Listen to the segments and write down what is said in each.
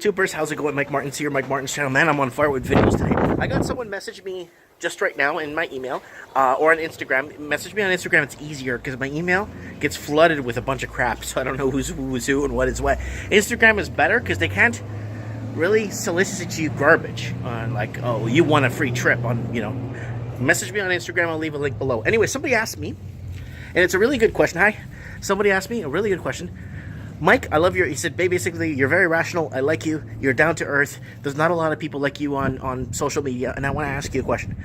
Supers, how's it going? Mike Martins here, Mike Martins channel. Man, I'm on fire with videos today. I got someone message me just right now in my email or on Instagram. Message me on Instagram, it's easier because my email gets flooded with a bunch of crap, so I don't know who's who and what is what. Instagram is better because they can't really solicit you garbage on like, oh, you want a free trip on, message me on Instagram, I'll leave a link below. Anyway, somebody asked me, and it's a really good question. Hi, somebody asked me a really good question. Mike, I love he said, basically, you're very rational. I like you. You're down to earth. There's not a lot of people like you on social media. And I want to ask you a question.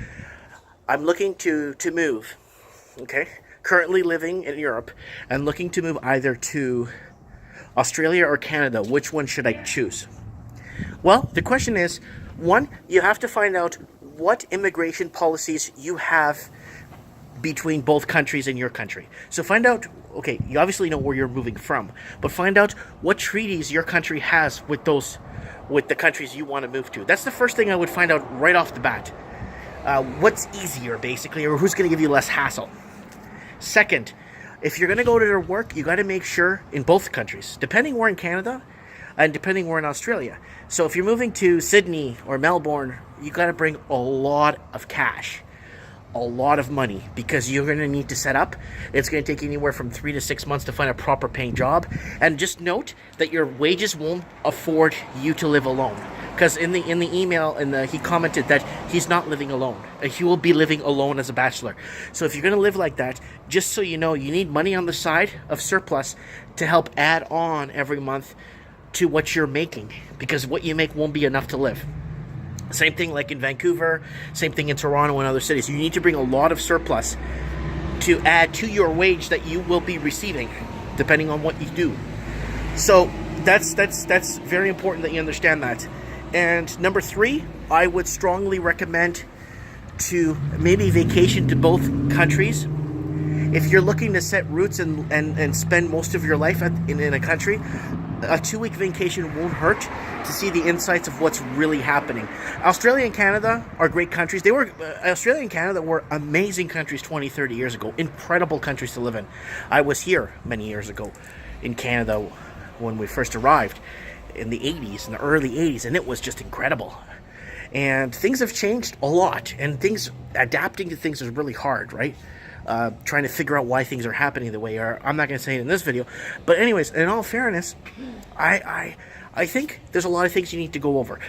I'm looking to move, okay? Currently living in Europe and looking to move either to Australia or Canada. Which one should I choose? Well, the question is, one, you have to find out what immigration policies you have between both countries and your country. So find out, okay, you obviously know where you're moving from, but find out what treaties your country has with the countries you want to move to. That's the first thing I would find out right off the bat. What's easier, basically, or who's going to give you less hassle. Second, if you're going to go to their work, you got to make sure in both countries, depending where in Canada and depending where in Australia. So if you're moving to Sydney or Melbourne, you got to bring a lot of cash. A lot of money, because you're going to need to set up. It's going to take anywhere from 3 to 6 months to find a proper paying job. And just note that your wages won't afford you to live alone, because in the email he commented that he's not living alone. He will be living alone as a bachelor. So if you're going to live like that, just so you know, you need money on the side of surplus to help add on every month to what you're making, because what you make won't be enough to live. Same thing like in Vancouver, same thing in Toronto and other cities. You need to bring a lot of surplus to add to your wage that you will be receiving, depending on what you do. So that's very important that you understand that. And number 3, I would strongly recommend to maybe vacation to both countries. If you're looking to set roots and spend most of your life in a country, a 2-week vacation won't hurt to see the insights of what's really happening. Australia and Canada are great countries. Australia and Canada were amazing countries 20, 30 years ago. Incredible countries to live in. I was here many years ago in Canada when we first arrived in the 80s, in the early 80s, and it was just incredible. And things have changed a lot, and adapting to things is really hard, right? Trying to figure out why things are happening the way they are. I'm not going to say it in this video. But anyways, in all fairness, I think there's a lot of things you need to go over.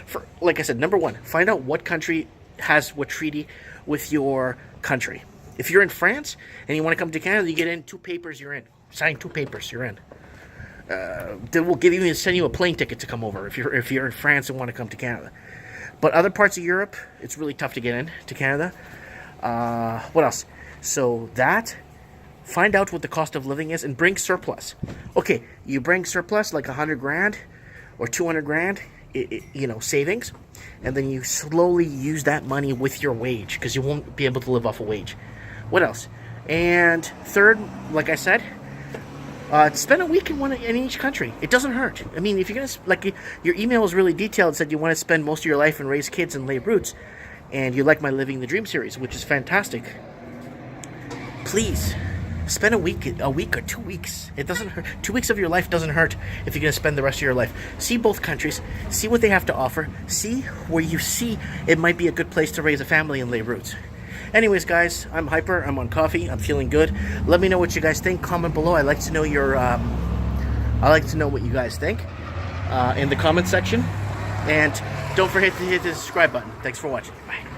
Like I said, number 1, find out what country has what treaty with your country. If you're in France and you want to come to Canada, you get in 2 papers, you're in. Sign 2 papers, you're in. They will send you a plane ticket to come over if you're in France and want to come to Canada. But other parts of Europe, it's really tough to get in to Canada. What else? So find out what the cost of living is and bring surplus. Okay, you bring surplus like 100 grand or 200 grand, savings, and then you slowly use that money with your wage, because you won't be able to live off a wage. What else? And third, like I said, spend a week in each country. It doesn't hurt. I mean, if you're gonna, your email was really detailed, said you want to spend most of your life and raise kids and lay roots, and you like my Living the Dream series, which is fantastic. Please spend a week or 2 weeks. It doesn't hurt. 2 weeks of your life doesn't hurt if you're going to spend the rest of your life. See both countries. See what they have to offer. See where you see it might be a good place to raise a family and lay roots. Anyways, guys, I'm hyper. I'm on coffee. I'm feeling good. Let me know what you guys think. Comment below. I like to know what you guys think in the comment section. And don't forget to hit the subscribe button. Thanks for watching. Bye.